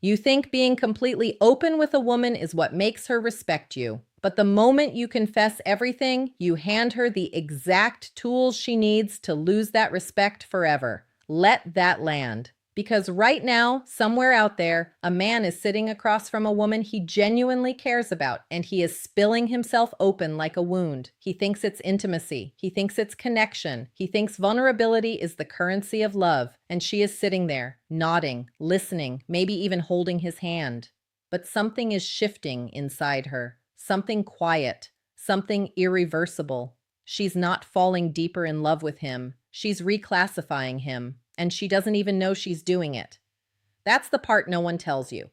You think being completely open with a woman is what makes her respect you. But the moment you confess everything, you hand her the exact tools she needs to lose that respect forever. Let that land. Because right now, somewhere out there, a man is sitting across from a woman he genuinely cares about, and he is spilling himself open like a wound. He thinks it's intimacy. He thinks it's connection. He thinks vulnerability is the currency of love, and she is sitting there, nodding, listening, maybe even holding his hand. But something is shifting inside her. Something quiet, something irreversible. She's not falling deeper in love with him. She's reclassifying him, and she doesn't even know she's doing it. That's the part no one tells you.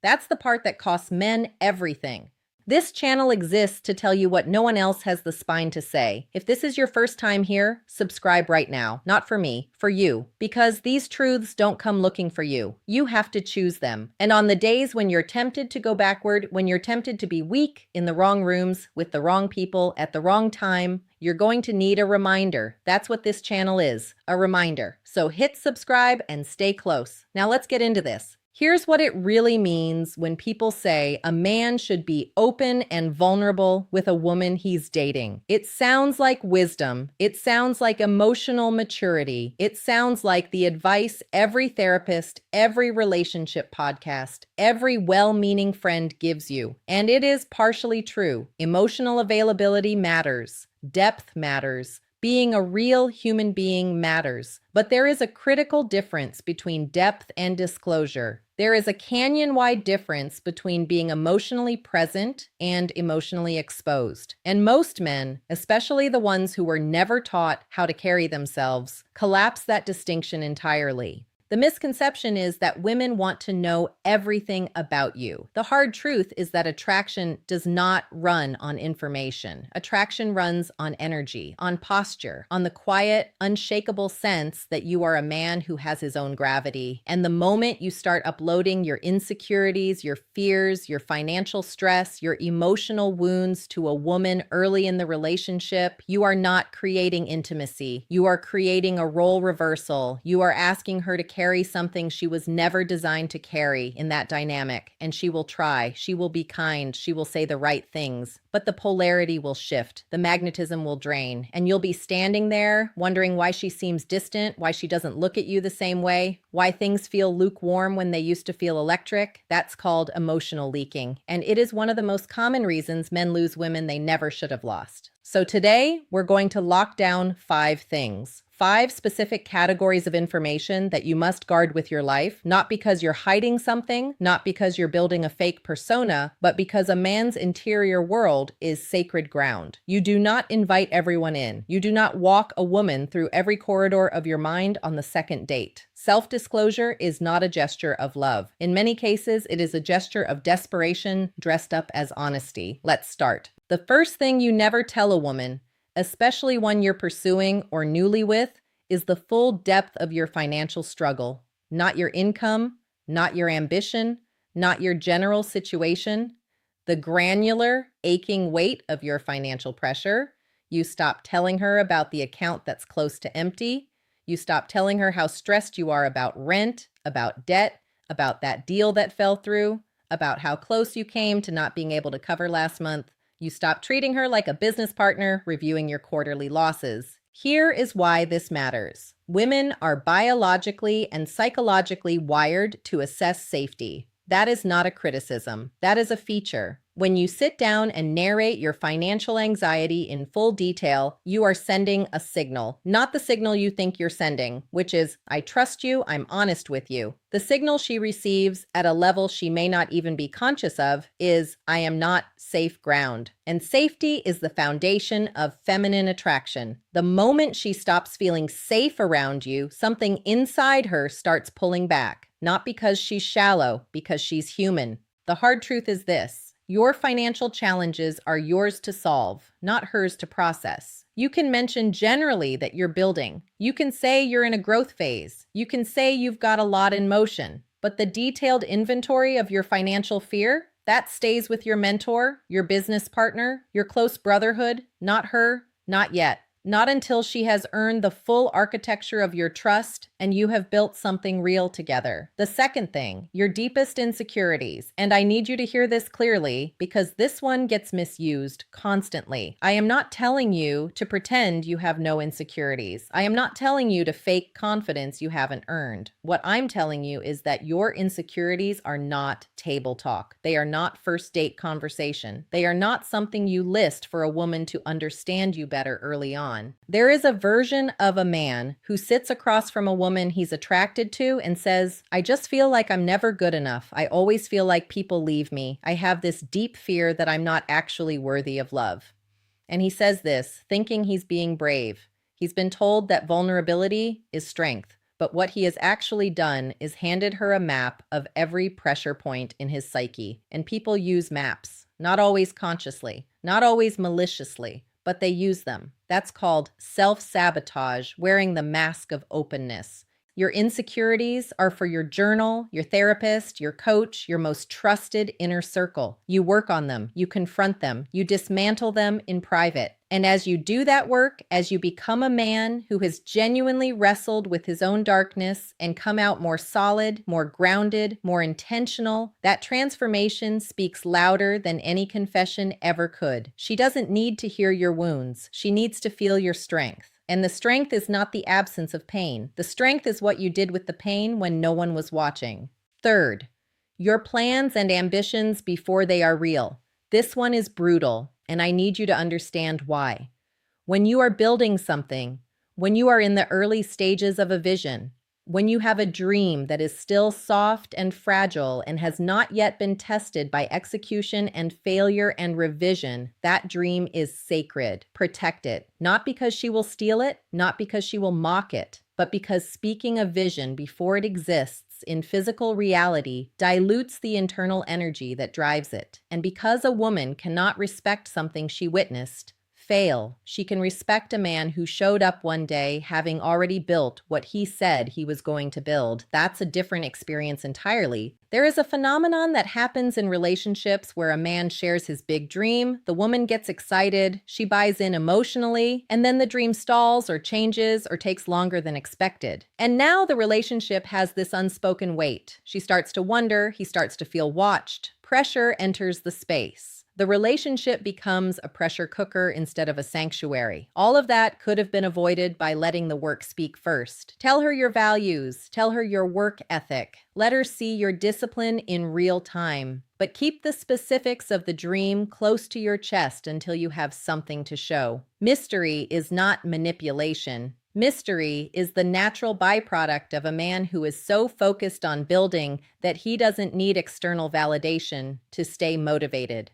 That's the part that costs men everything. This channel exists to tell you what no one else has the spine to say. If this is your first time here, subscribe right now. Not for me, for you. Because these truths don't come looking for you. You have to choose them. And on the days when you're tempted to go backward, when you're tempted to be weak, in the wrong rooms, with the wrong people, at the wrong time, you're going to need a reminder. That's what this channel is, a reminder. So hit subscribe and stay close. Now let's get into this. Here's what it really means when people say a man should be open and vulnerable with a woman he's dating. It sounds like wisdom. It sounds like emotional maturity. It sounds like the advice every therapist, every relationship podcast, every well-meaning friend gives you. And it is partially true. Emotional availability matters. Depth matters. Being a real human being matters. But there is a critical difference between depth and disclosure. There is a canyon-wide difference between being emotionally present and emotionally exposed. And most men, especially the ones who were never taught how to carry themselves, collapse that distinction entirely. The misconception is that women want to know everything about you. The hard truth is that attraction does not run on information. Attraction runs on energy, on posture, on the quiet, unshakable sense that you are a man who has his own gravity. And the moment you start uploading your insecurities, your fears, your financial stress, your emotional wounds to a woman early in the relationship, you are not creating intimacy. You are creating a role reversal. You are asking her to carry something she was never designed to carry in that dynamic, and she will try, she will be kind, she will say the right things, but the polarity will shift, the magnetism will drain, and you'll be standing there wondering why she seems distant, why she doesn't look at you the same way, why things feel lukewarm when they used to feel electric. That's called emotional leaking, and it is one of the most common reasons men lose women they never should have lost. So today, we're going to lock down 5 things. 5 specific categories of information that you must guard with your life, not because you're hiding something, not because you're building a fake persona, but because a man's interior world is sacred ground. You do not invite everyone in. You do not walk a woman through every corridor of your mind on the second date. Self-disclosure is not a gesture of love. In many cases, it is a gesture of desperation dressed up as honesty. Let's start. The first thing you never tell a woman, especially one you're pursuing or newly with, is the full depth of your financial struggle. Not your income, not your ambition, not your general situation. The granular, aching weight of your financial pressure. You stop telling her about the account that's close to empty. You stop telling her how stressed you are about rent, about debt, about that deal that fell through, about how close you came to not being able to cover last month. You stop treating her like a business partner, reviewing your quarterly losses. Here is why this matters. Women are biologically and psychologically wired to assess safety. That is not a criticism. That is a feature. When you sit down and narrate your financial anxiety in full detail, you are sending a signal, not the signal you think you're sending, which is, I trust you, I'm honest with you. The signal she receives at a level she may not even be conscious of is, I am not safe ground. And safety is the foundation of feminine attraction. The moment she stops feeling safe around you, something inside her starts pulling back. Not because she's shallow, because she's human. The hard truth is this. Your financial challenges are yours to solve, not hers to process. You can mention generally that you're building. You can say you're in a growth phase. You can say you've got a lot in motion. But the detailed inventory of your financial fear, that stays with your mentor, your business partner, your close brotherhood, not her, not yet. Not until she has earned the full architecture of your trust and you have built something real together. The second thing, your deepest insecurities. And I need you to hear this clearly because this one gets misused constantly. I am not telling you to pretend you have no insecurities. I am not telling you to fake confidence you haven't earned. What I'm telling you is that your insecurities are not table talk. They are not first date conversation. They are not something you list for a woman to understand you better early on. There is a version of a man who sits across from a woman he's attracted to and says, I just feel like I'm never good enough. I always feel like people leave me. I have this deep fear that I'm not actually worthy of love. And he says this, thinking he's being brave. He's been told that vulnerability is strength. But what he has actually done is handed her a map of every pressure point in his psyche. And people use maps, not always consciously, not always maliciously, but they use them. That's called self-sabotage, wearing the mask of openness. Your insecurities are for your journal, your therapist, your coach, your most trusted inner circle. You work on them, you confront them, you dismantle them in private. And as you do that work, as you become a man who has genuinely wrestled with his own darkness and come out more solid, more grounded, more intentional, that transformation speaks louder than any confession ever could. She doesn't need to hear your wounds. She needs to feel your strength. And the strength is not the absence of pain. The strength is what you did with the pain when no one was watching. Third, your plans and ambitions before they are real. This one is brutal, and I need you to understand why. When you are building something, when you are in the early stages of a vision, when you have a dream that is still soft and fragile and has not yet been tested by execution and failure and revision, that dream is sacred. Protect it. Not because she will steal it, not because she will mock it, but because speaking a vision before it exists in physical reality dilutes the internal energy that drives it. And because a woman cannot respect something she witnessed, fail, she can respect a man who showed up one day having already built what he said he was going to build. That's a different experience entirely. There is a phenomenon that happens in relationships where a man shares his big dream, the woman gets excited, she buys in emotionally, and then the dream stalls or changes or takes longer than expected. And now the relationship has this unspoken weight. She starts to wonder, he starts to feel watched. Pressure enters the space. The relationship becomes a pressure cooker instead of a sanctuary. All of that could have been avoided by letting the work speak first. Tell her your values. Tell her your work ethic. Let her see your discipline in real time. But keep the specifics of the dream close to your chest until you have something to show. Mystery is not manipulation. Mystery is the natural byproduct of a man who is so focused on building that he doesn't need external validation to stay motivated.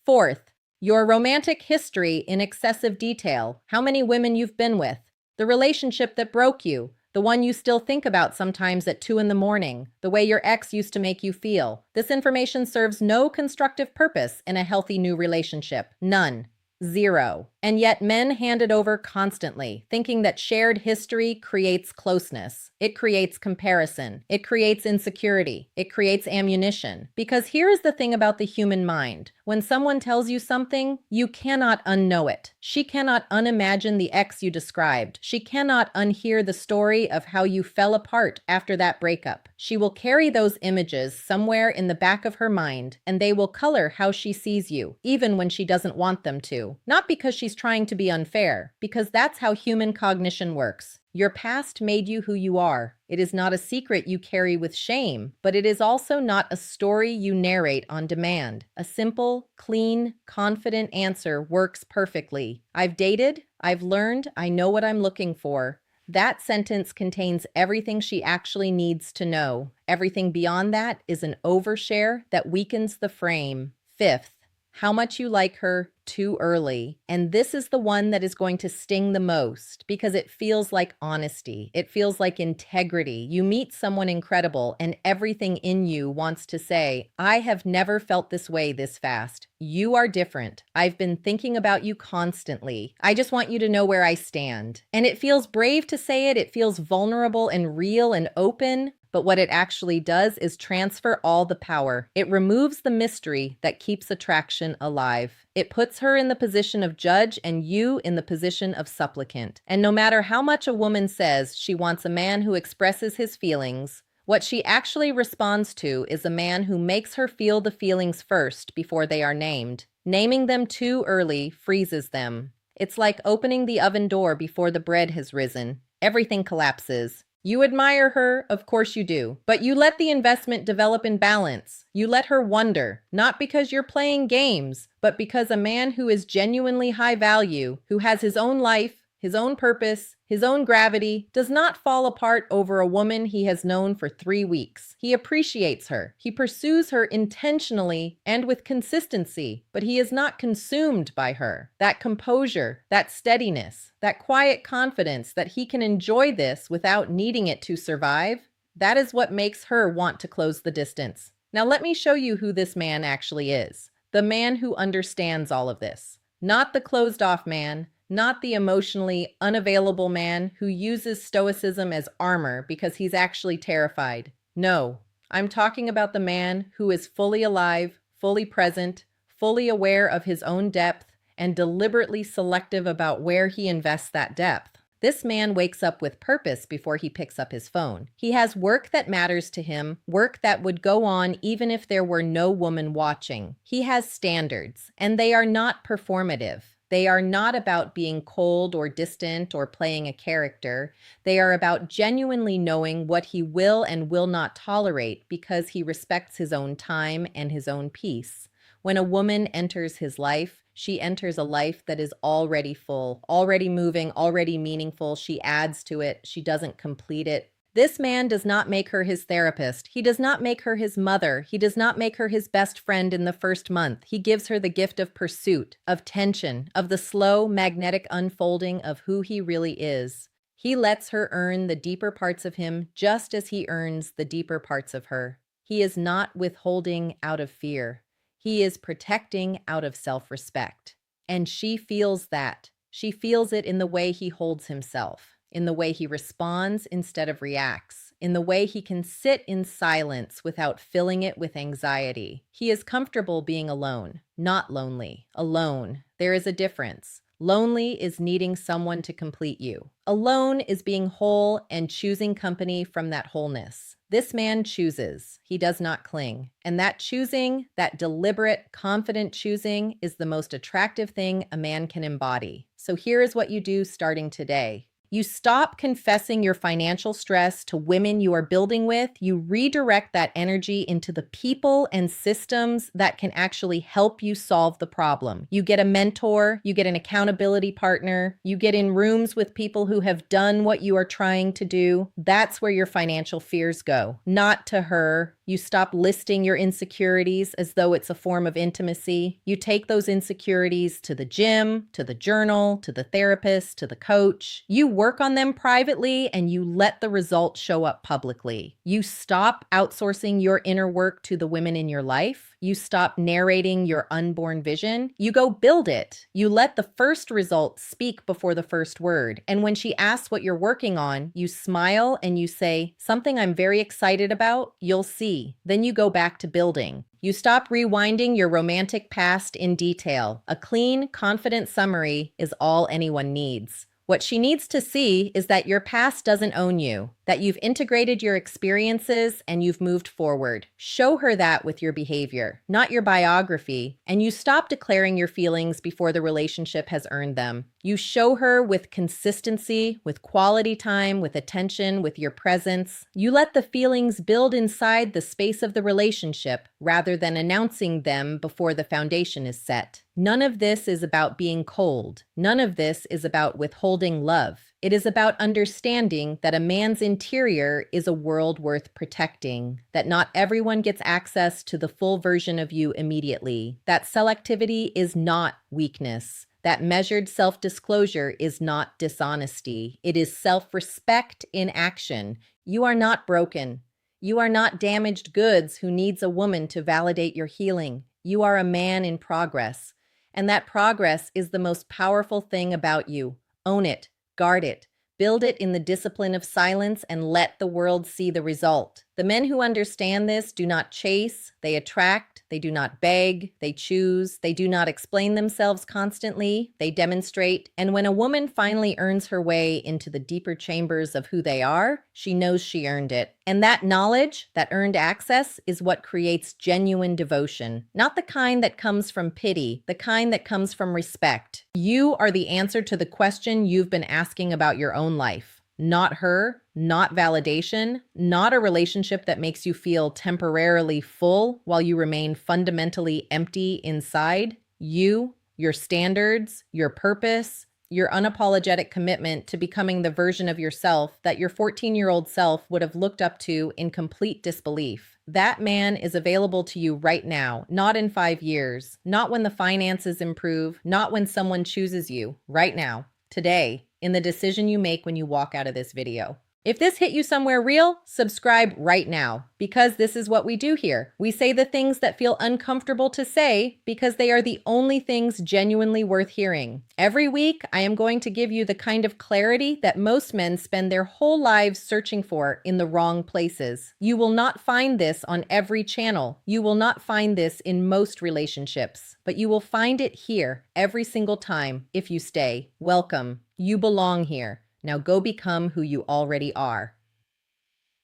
Fourth, your romantic history in excessive detail, how many women you've been with, the relationship that broke you, the one you still think about sometimes at 2 a.m, the way your ex used to make you feel. This information serves no constructive purpose in a healthy new relationship. None. Zero. And yet men hand it over constantly, thinking that shared history creates closeness. It creates comparison. It creates insecurity. It creates ammunition. Because here is the thing about the human mind. When someone tells you something, you cannot unknow it. She cannot unimagine the ex you described. She cannot unhear the story of how you fell apart after that breakup. She will carry those images somewhere in the back of her mind, and they will color how she sees you, even when she doesn't want them to. Not because she's trying to be unfair, because that's how human cognition works. Your past made you who you are. It is not a secret you carry with shame, but it is also not a story you narrate on demand. A simple, clean, confident answer works perfectly. I've dated, I've learned, I know what I'm looking for. That sentence contains everything she actually needs to know. Everything beyond that is an overshare that weakens the frame. Fifth, how much you like her too early. And this is the one that is going to sting the most because it feels like honesty. It feels like integrity. You meet someone incredible and everything in you wants to say, I have never felt this way this fast. You are different. I've been thinking about you constantly. I just want you to know where I stand. And it feels brave to say it. It feels vulnerable and real and open. But what it actually does is transfer all the power. It removes the mystery that keeps attraction alive. It puts her in the position of judge and you in the position of supplicant. And no matter how much a woman says she wants a man who expresses his feelings, what she actually responds to is a man who makes her feel the feelings first before they are named. Naming them too early freezes them. It's like opening the oven door before the bread has risen. Everything collapses. You admire her, of course you do, but you let the investment develop in balance. You let her wonder, not because you're playing games, but because a man who is genuinely high value, who has his own life, his own purpose, his own gravity, does not fall apart over a woman he has known for 3 weeks. He appreciates her. He pursues her intentionally and with consistency, but he is not consumed by her. That composure, that steadiness, that quiet confidence that he can enjoy this without needing it to survive, that is what makes her want to close the distance. Now let me show you who this man actually is. The man who understands all of this. Not the closed-off man, not the emotionally unavailable man who uses stoicism as armor because he's actually terrified. No, I'm talking about the man who is fully alive, fully present, fully aware of his own depth, and deliberately selective about where he invests that depth. This man wakes up with purpose before he picks up his phone. He has work that matters to him, work that would go on even if there were no woman watching. He has standards, and they are not performative. They are not about being cold or distant or playing a character. They are about genuinely knowing what he will and will not tolerate because he respects his own time and his own peace. When a woman enters his life, she enters a life that is already full, already moving, already meaningful. She adds to it. She doesn't complete it. This man does not make her his therapist. He does not make her his mother. He does not make her his best friend in the first month. He gives her the gift of pursuit, of tension, of the slow, magnetic unfolding of who he really is. He lets her earn the deeper parts of him just as he earns the deeper parts of her. He is not withholding out of fear. He is protecting out of self-respect. And she feels that. She feels it in the way he holds himself, in the way he responds instead of reacts, in the way he can sit in silence without filling it with anxiety. He is comfortable being alone, not lonely. Alone. There is a difference. Lonely is needing someone to complete you. Alone is being whole and choosing company from that wholeness. This man chooses. He does not cling. And that choosing, that deliberate, confident choosing, is the most attractive thing a man can embody. So here is what you do starting today. You stop confessing your financial stress to women you are building with. You redirect that energy into the people and systems that can actually help you solve the problem. You get a mentor, you get an accountability partner, you get in rooms with people who have done what you are trying to do. That's where your financial fears go, not to her. You stop listing your insecurities as though it's a form of intimacy. You take those insecurities to the gym, to the journal, to the therapist, to the coach. You work on them privately and you let the results show up publicly. You stop outsourcing your inner work to the women in your life. You stop narrating your unborn vision. You go build it. You let the first result speak before the first word. And when she asks what you're working on, you smile and you say, "Something I'm very excited about, you'll see." Then you go back to building. You stop rewinding your romantic past in detail. A clean, confident summary is all anyone needs. What she needs to see is that your past doesn't own you, that you've integrated your experiences and you've moved forward. Show her that with your behavior, not your biography, and you stop declaring your feelings before the relationship has earned them. You show her with consistency, with quality time, with attention, with your presence. You let the feelings build inside the space of the relationship rather than announcing them before the foundation is set. None of this is about being cold. None of this is about withholding love. It is about understanding that a man's interior is a world worth protecting, that not everyone gets access to the full version of you immediately, that selectivity is not weakness, that measured self-disclosure is not dishonesty. It is self-respect in action. You are not broken. You are not damaged goods who needs a woman to validate your healing. You are a man in progress. And that progress is the most powerful thing about you. Own it, guard it, Build it in the discipline of silence and let the world see the result. The men who understand this do not chase, they attract, they do not beg, they choose, they do not explain themselves constantly, they demonstrate. And when a woman finally earns her way into the deeper chambers of who they are, she knows she earned it. And that knowledge, that earned access, is what creates genuine devotion. Not the kind that comes from pity, the kind that comes from respect. You are the answer to the question you've been asking about your own life. Not her, not validation, not a relationship that makes you feel temporarily full while you remain fundamentally empty inside. You, your standards, your purpose, your unapologetic commitment to becoming the version of yourself that your 14-year-old self would have looked up to in complete disbelief. That man is available to you right now, not in 5 years, not when the finances improve, not when someone chooses you, right now, today, in the decision you make when you walk out of this video. If this hit you somewhere real, subscribe right now, because this is what we do here. We say the things that feel uncomfortable to say because they are the only things genuinely worth hearing. Every week, I am going to give you the kind of clarity that most men spend their whole lives searching for in the wrong places. You will not find this on every channel. You will not find this in most relationships, but you will find it here every single time if you stay. Welcome. You belong here. Now go become who you already are.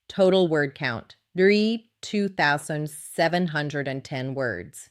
Total word count, 2,710 words.